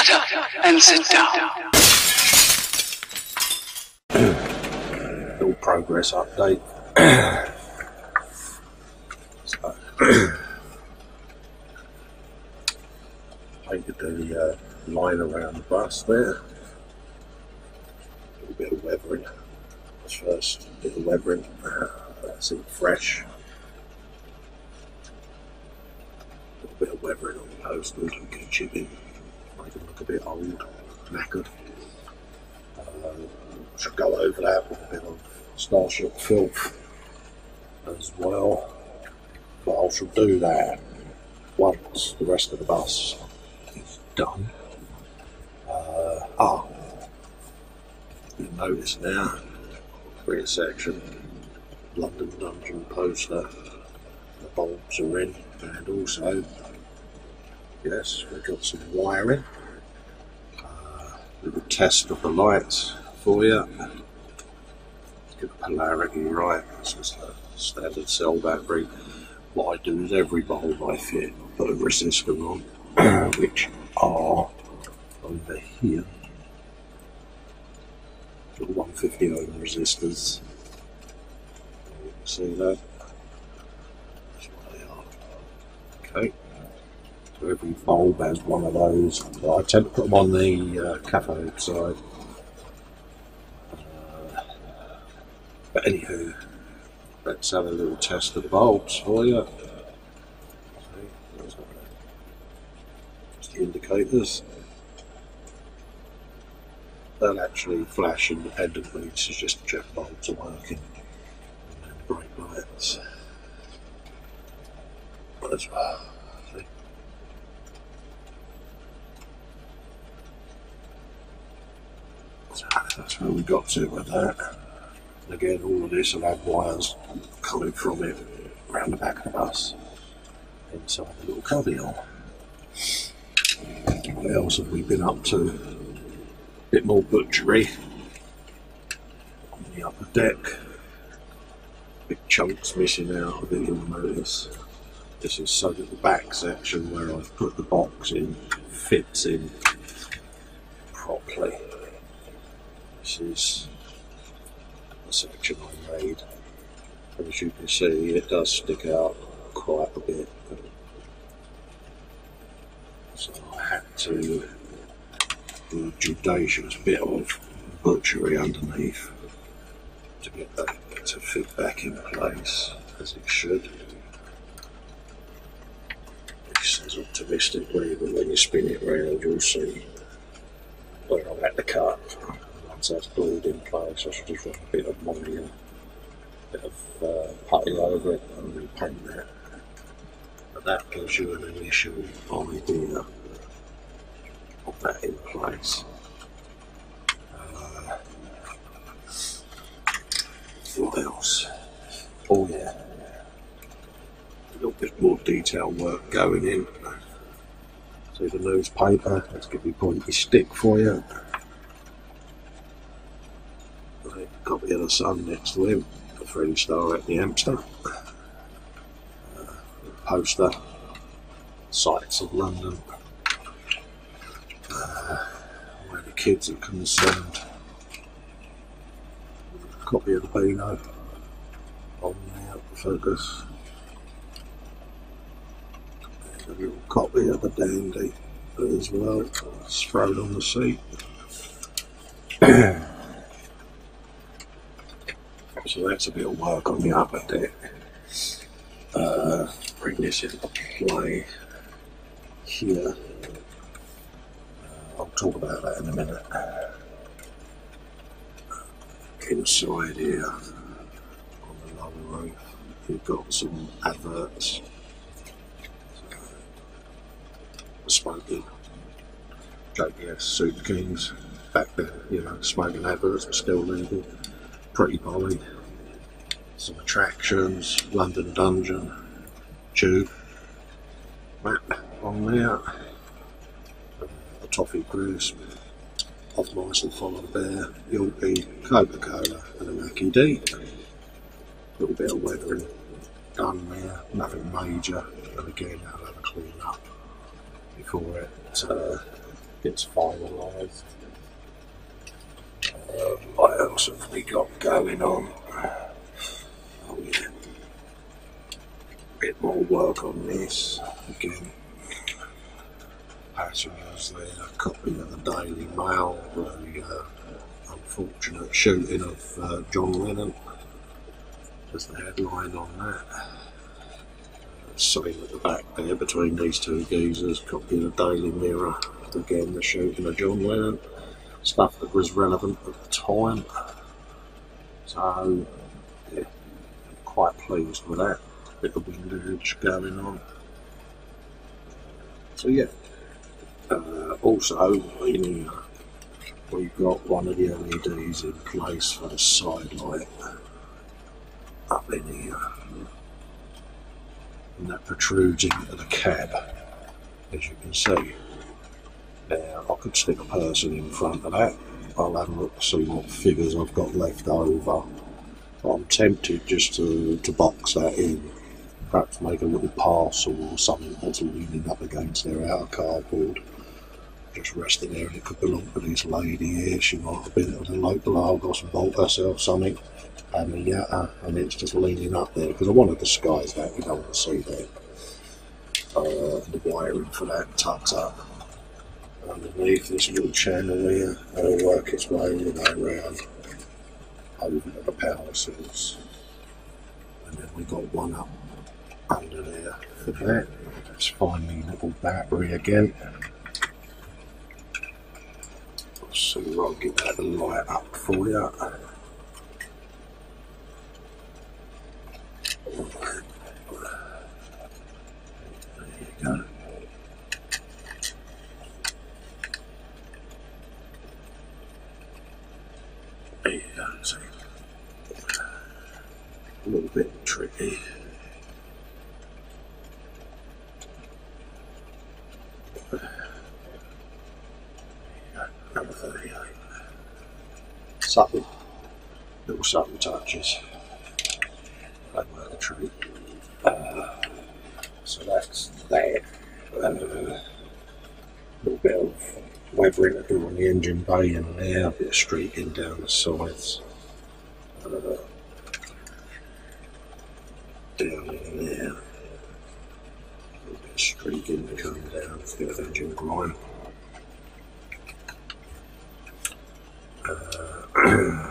Shut up and sit down. Little progress update. So, painted the line around the bus there. A little bit of weathering. That's first bit of weathering. That's all fresh. A little bit of weathering on the posters and good chipping. Make them look a bit old, knackered. Should go over that with a bit of Starship filth as well. But I shall do that once the rest of the bus is done. You'll notice now, rear section, London Dungeon poster, the bulbs are in, and also, yes, we've got some wiring. Little test of the lights for you. Let's get the polarity right. It's just a standard cell battery. What I do is every bulb I fit, I put a resistor on, which are over here. Got 150 ohm resistors. You can see that. That's what they are. Okay. So every bulb has one of those. So I tend to put them on the cathode side. But anywho, let's have a little test of the bulbs for you. Just the indicators. They'll actually flash independently. This is just to check bulbs are working. And then brake lights as well. See? So that's where we got to with that. And again, all of this will have wires coming from it around the back of the bus inside the little cubbyhole. What else have we been up to? A bit more butchery on the upper deck. Big chunks missing out of it, you'll notice. This is so that the back section where I've put the box in fits in properly. This is the section I made, and as you can see it does stick out quite a bit, so I had to do a judicious bit of butchery underneath to get that to fit back in place as it should. It says optimistically, but when you spin it round you'll see where I'm at the cut. Once that's glued in place, I should just run a bit of money and a bit of putty over it and repaint that. But that gives you an initial idea of that in place. What else? Oh yeah, a little bit more detailed work going in. See the newspaper, let's give you a pointy stick for you. Copy of the Sun next to him, the 3-star at the Amster. Poster, sights of London, where the kids are concerned. Copy of the Beano on the focus. And a little copy of the Dandy as well, it's thrown on the seat. So that's a bit of work on the upper deck. Bring this into play here. I'll talk about that in a minute. Inside here, on the lower roof, you've got some adverts. Smoking. JPS Super Kings back there, you know, smoking adverts but still legal. Pretty bolly. Some attractions, London Dungeon, Tube, map on there, a toffee crisp, Off Mice and Follow the Bear, Yorkie, Coca-Cola and a Mackie D. A little bit of weathering done there, nothing major, and again I'll have a clean up before it gets finalised. What else have we got going on? Oh yeah, bit more work on this again. Passengers there, a copy of the Daily Mail, the unfortunate shooting of John Lennon. There's the headline on that. Something at the back there between these two geezers, copy of the Daily Mirror. Again, the shooting of John Lennon. Stuff that was relevant at the time. So, yeah, quite pleased with that. Bit of windage going on. So, yeah. Also, in here, we've got one of the LEDs in place for the side light up in here. And that protrudes into the cab, as you can see. Now, I could stick a person in front of that. I'll have a look to see what figures I've got left over. I'm tempted just to box that in. Perhaps make a little parcel or something that's leaning up against their outer cardboard. Just resting there, and it could belong to this lady here. She might have been at the local Argos and bought herself something. And it's just leaning up there, because I want to disguise that. You don't want to see that. The wiring for that tucked up underneath this little channel here. It'll work its way all the way around over to the power source. And then we've got one up under there for that. Let's find the little battery again. So I'll get that to light up for you. There you go. There you go. See, a little bit tricky. Number 38. Subtle, little subtle touches. They were the treat. So that's that. A little bit of weathering to do on the engine bay in there, a bit of streaking down the sides. Down in there. A bit of streaking to come down, a bit of engine grime.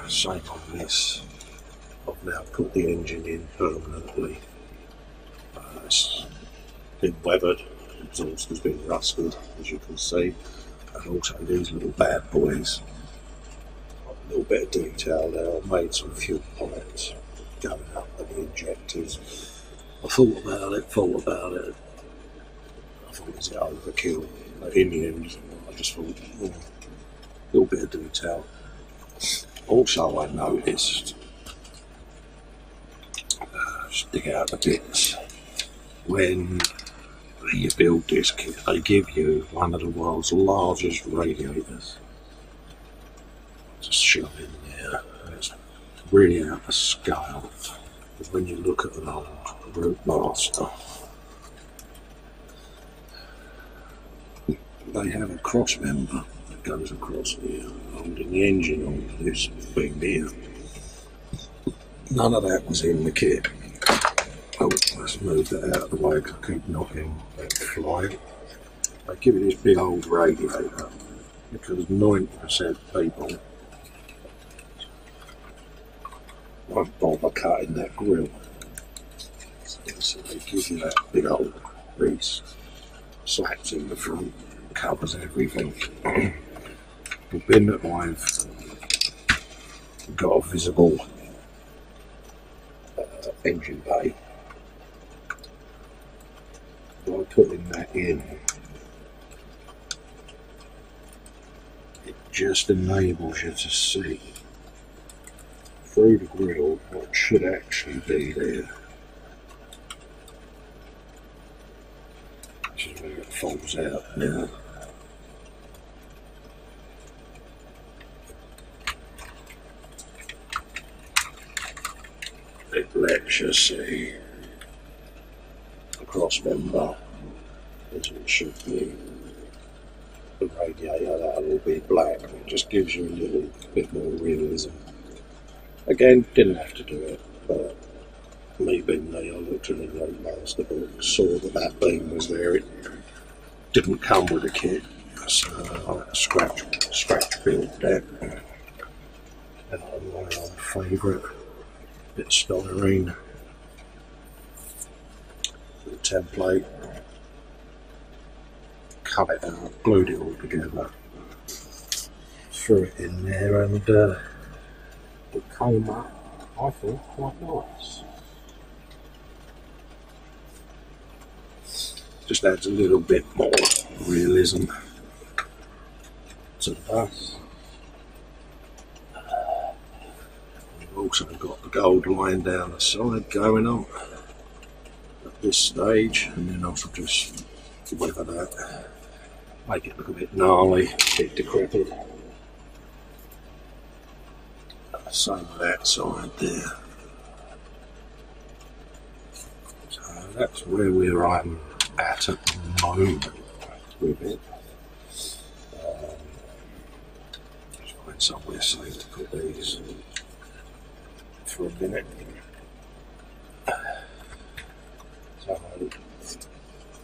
Same on this. I've now put the engine in permanently. It's been weathered, exhaust has been rusted, as you can see, and also these little bad boys. A little bit of detail there. I've made some fuel pipes going up at the injectors. I thought about it. I thought, is it overkill? But in the end, I just thought, a little bit of detail. Also, I noticed, stick out the bits, when you build this kit, they give you one of the world's largest radiators. Just shove in there. It's really out of scale. Because when you look at an old Routemaster, they have a cross member that goes across here, holding the engine on this thing here. None of that was in the kit. Oh, let's move that out of the way because I keep knocking that fly. They give you this big old radiator because 90% people won't bother cutting that grill. So they give you that big old piece, slats in the front, covers everything. The bin that I've got a visible engine bay. By putting that in, it just enables you to see through the grill what should actually be there. This is where it folds out now. It lets you see the cross member as it should be. the radiator, that'll all be black. It just gives you a little bit more realism. Again, didn't have to do it, but me being me, I looked in the Roadmaster book, saw that that beam was there. It didn't come with a kit, so I had to scratch build that. And my old favourite bit of styrene, the template, cut it out, glued it all together, threw it in there, and it came up, I thought, quite nice. Just adds a little bit more realism to the bus. We've also got the gold line down the side going on at this stage, and then also just weather that, make it look a bit gnarly, a bit decrepit. Same with that side there. So that's where we're at the moment with it. Just find somewhere safe to put these for a minute. So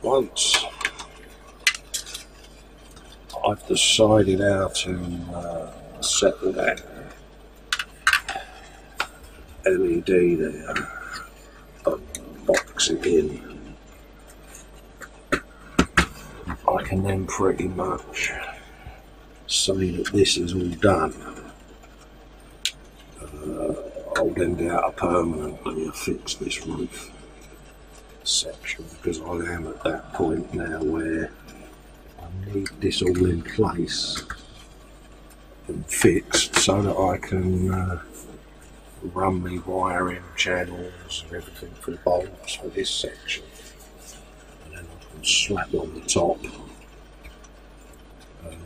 once I've decided how to settle that LED there and box it in, I can then pretty much say that this is all done. I'll then be able to permanently affix this roof section, because I am at that point now where I need this all in place and fixed so that I can run me wiring channels and everything for the bulbs for this section, and then I can slap on the top and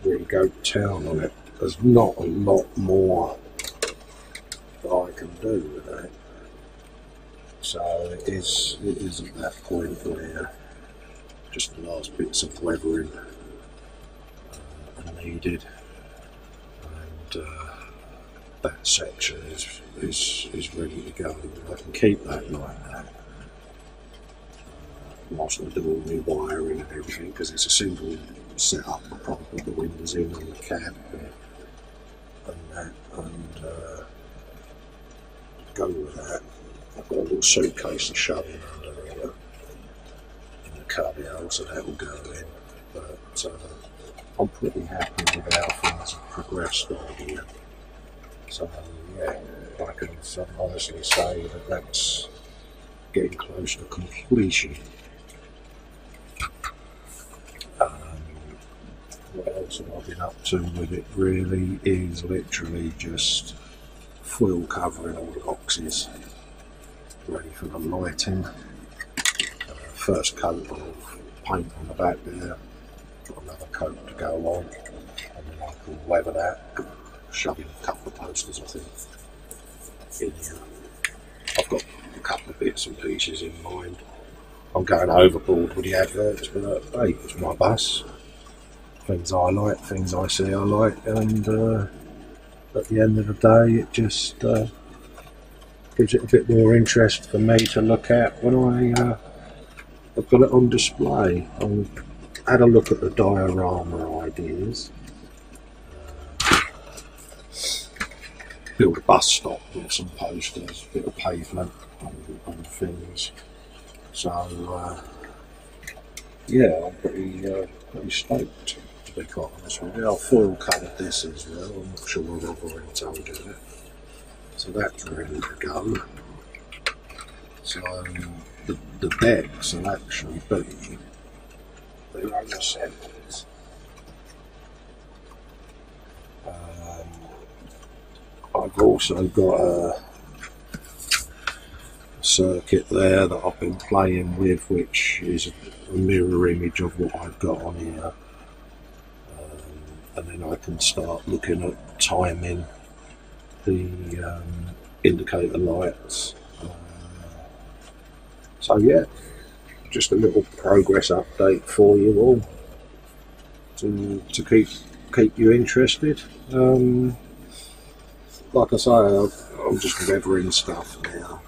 really go to town on it. There's not a lot more that I can do with that, so it is at that point where just the last bits of weathering are needed, and that section is ready to go. I can keep that like that whilst I do all my wiring and everything, because it's a single setup. I probably put the windows in on the cab and that, and go with that. I've got a little suitcase to shove in under here in the cubbyhole, so that will go in. But I'm pretty happy with how things have progressed on here. So yeah, I can honestly say that that's getting close to completion. What else have I been up to with it really is literally just foil covering all the boxes, ready for the lighting. First coat of paint on the back there, got another coat to go on, and then I can weather that, shove in a couple of posters I think in here. I've got a couple of bits and pieces in mind. I'm going overboard with the adverts, but hey, it's my bus. Things I like, things I see I like, and at the end of the day it just gives it a bit more interest for me to look at when I put it on display. I had a look at the diorama ideas. Build a bus stop with some posters, a bit of pavement and things. So yeah, I'm pretty stoked, to be quite honest with you. I've foil coloured this as well. I'm not sure whether I've already told you that. So that's ready to go. So the decks will actually be their own assemblies. I've also got a circuit there that I've been playing with, which is a mirror image of what I've got on here, and then I can start looking at timing the indicator lights. So yeah, just a little progress update for you all. to keep you interested. Like I say, I'm just weathering stuff now.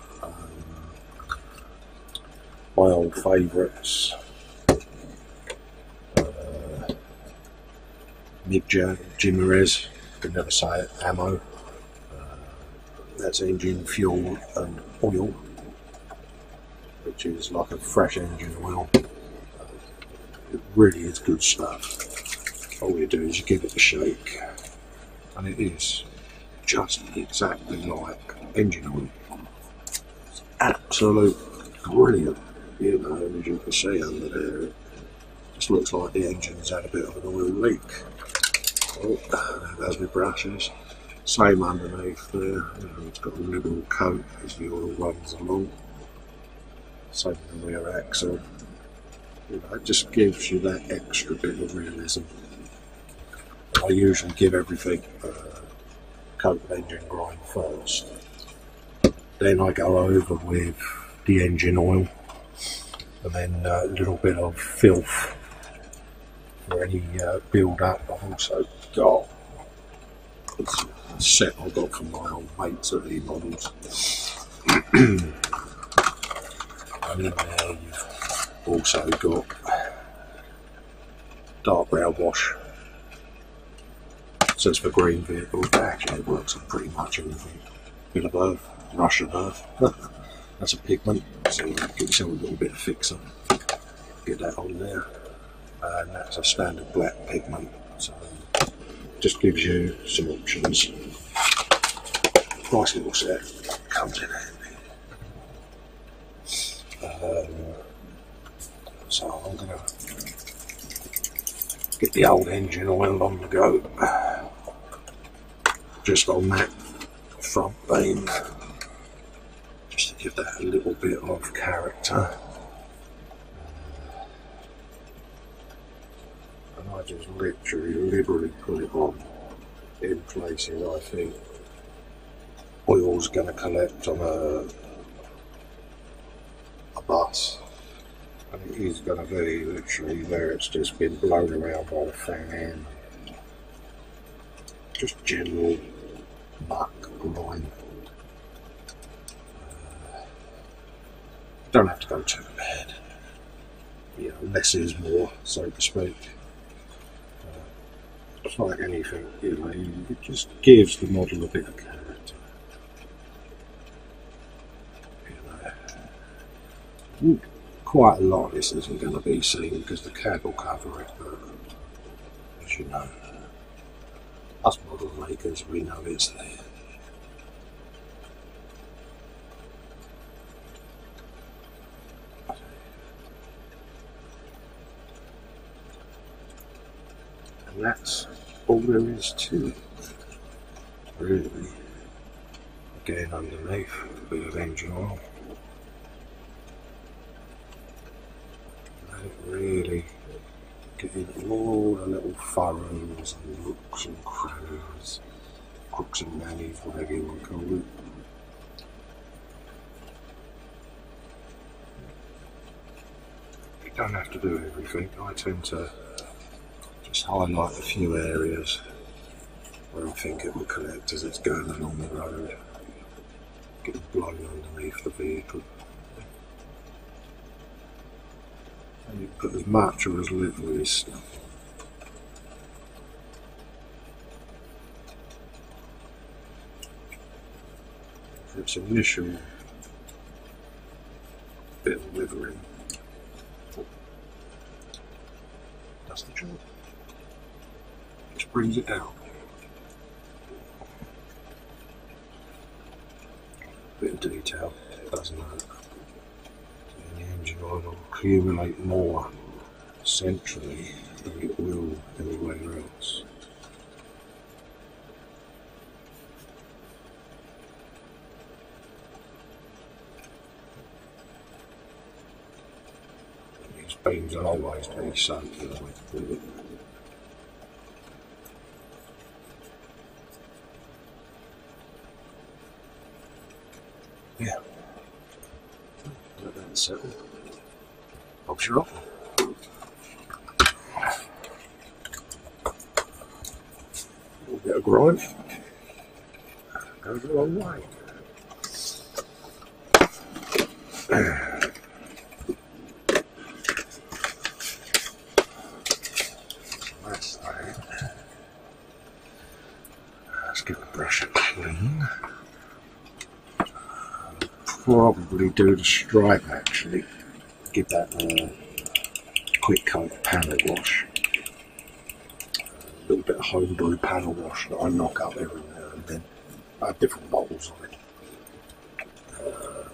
My old favourites, Midja, Jimerez, can never say it, ammo. That's engine, fuel and oil, which is like a fresh engine oil. It really is good stuff. All you do is you give it a shake, and it is just exactly like engine oil. It's absolute brilliant, you know, as you can see under there. It just looks like the engine's had a bit of an oil leak. Oh, there goes my brushes. Same underneath there, you know, it's got a liberal coat as the oil runs along. Same with the rear axle. You know, it just gives you that extra bit of realism. I usually give everything coat of engine grind first. Then I go over with the engine oil, and then a little bit of filth for any build up. I've also got a set I got from my old mates at E-Models. And in there you've also got dark brown wash. So it's for green vehicles, but actually it works on pretty much anything. Bit of earth, Russian earth. That's a pigment, so you get yourself a little bit of fixer. Get that on there. And that's a standard black pigment. So just gives you some options. Nice little set, comes in handy. So I'm going to get the old engine oil on the go, just on that front beam, just to give that a little bit of character. And I just literally liberally put it on in places I think oil's going to collect on a bus, and it is going to be literally where it's just been blown around by the fan end. Just general muck, grime. Don't have to go too bad. You know, less is more, so to speak. It's like anything, you know, it just gives the model a bit of character. Quite a lot of this isn't going to be seen because the cab will cover it, but as you know, us model makers, we know it's there. And that's all there is to it, really. Again, underneath, a bit of engine oil. Really getting all the little furrows and nooks and crannies, crooks and nannies, whatever you want to call it. You don't have to do everything. I tend to just highlight a few areas where I think it will collect as it's going along the road, getting blown underneath the vehicle. And you put as much or as little of this stuff. For its initial bit of withering, that's the job. Just brings it out. Bit of detail, doesn't hurt. The engine oil will accumulate more centrally than it will anywhere else. These beams will always be soaking with it. Yeah. Let that settle. Hope you're off. little bit of grime goes a long way. That's that. Let's get the brush clean. Probably do the stripe actually. Give that a quick coat of panel wash. A little bit of homebrew panel wash that I knock up every now and then. I have different bottles of it.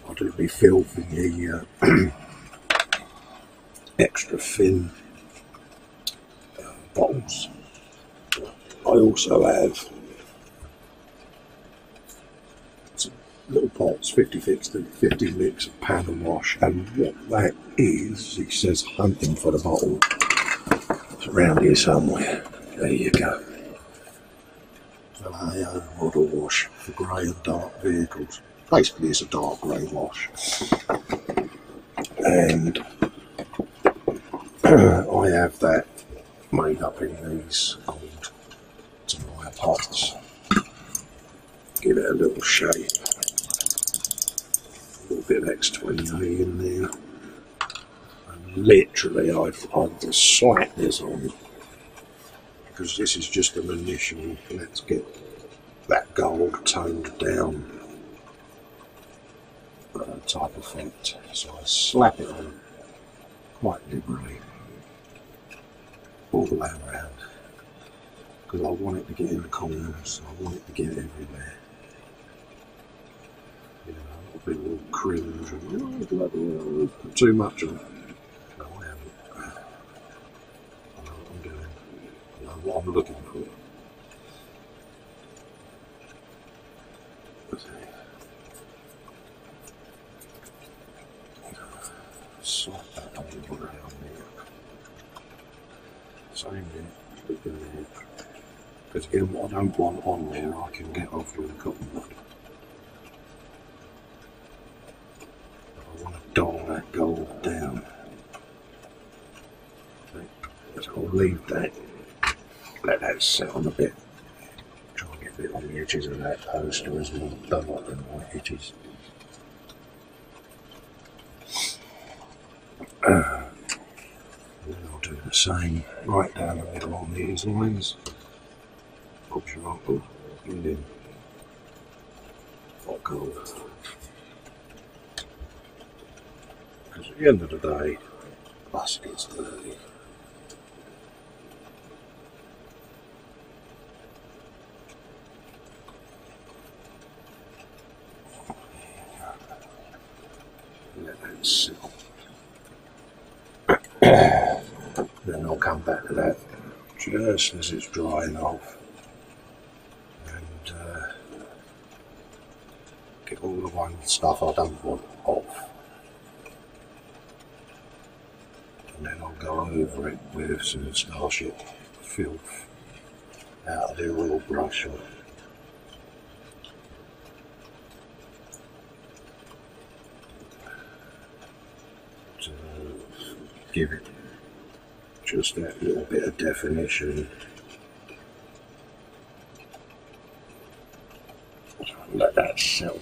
I do my filth in the extra thin bottles. I also have some little pots, 50 mix of panel wash, and what that is, it says hunting for the bottle. It's around here somewhere. There you go. Vallejo model wash for grey and dark vehicles. Basically it's a dark grey wash. And I have that made up in these gold Tamiya pots. Give it a little shape. A little bit of X20A in there. And literally I've just slapped this on, because this is just an initial, let's get that gold toned down type effect. So I slap it on quite liberally all the way around, because I want it to get in the corners, I want it to get everywhere. You know, people will cringe and put too much on it. No, I haven't. I know what I'm doing. I know what I'm looking for. Slap that all around there. Same bit, because again, what I don't want on there, I can get off with a cotton bud. I want to dull that gold down. So I'll leave that, let that sit on a bit. Try and get a bit on the edges of that poster as well, don't like them white edges. And then I'll do the same right down the middle on these lines. Put your uncle and then hot gold. Because at the end of the day, bus gets dirty. Let that sit. Then I'll come back to that just as it's drying off, and get all the one stuff I don't want off, and then I'll go over it with some Starship filth out of the oil brush. To give it just that little bit of definition. Let that settle.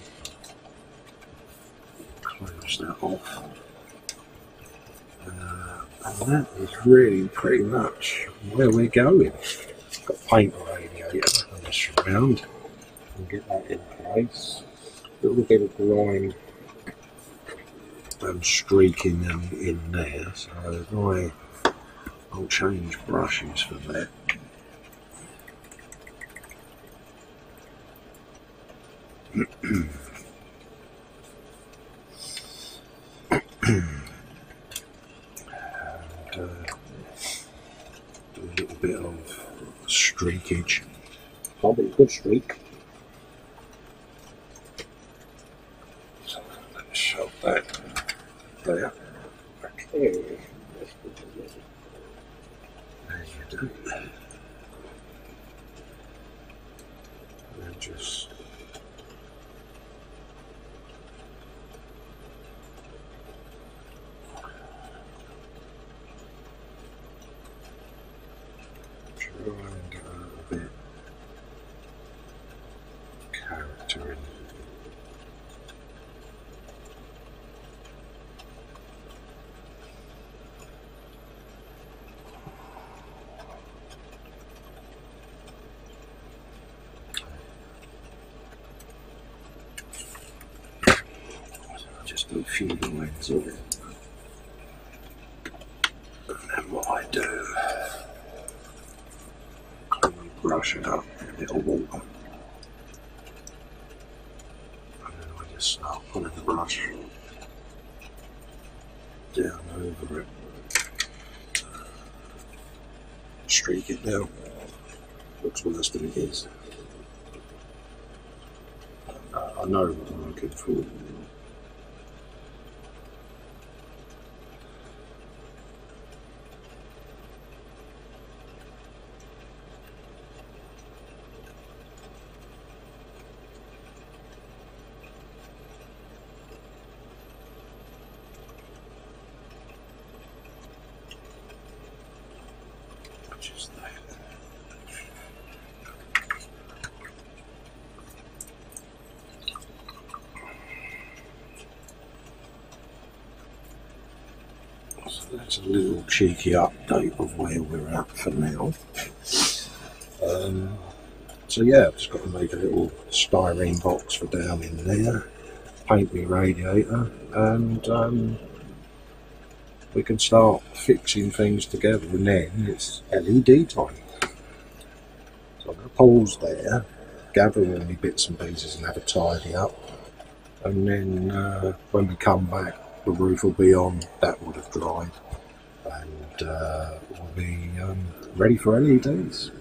Close that off. And that is really pretty much where we're going. Got paint radiator on the surround. And get that in place. A little bit of grime and streaking them in there. So if I'll change brushes for that. And do a little bit of streakage. Can't be a good streak. So let's shove that there. Okay. There you do. And just try and get a little bit a few lines of it. And then what I do, I brush it up with a bit of water. And then I just start putting the brush down over it. Streak it down. Looks worse than it is. I know what I'm looking for. Just that. So that's a little cheeky update of where we're at for now. So yeah, I've just got to make a little styrene box for down in there, paint my radiator, and we can start fixing things together, and then it's LED time. So I'm going to pause there, gather all my bits and pieces and have a tidy up, and then when we come back the roof will be on, that would have dried, and we'll be ready for LEDs.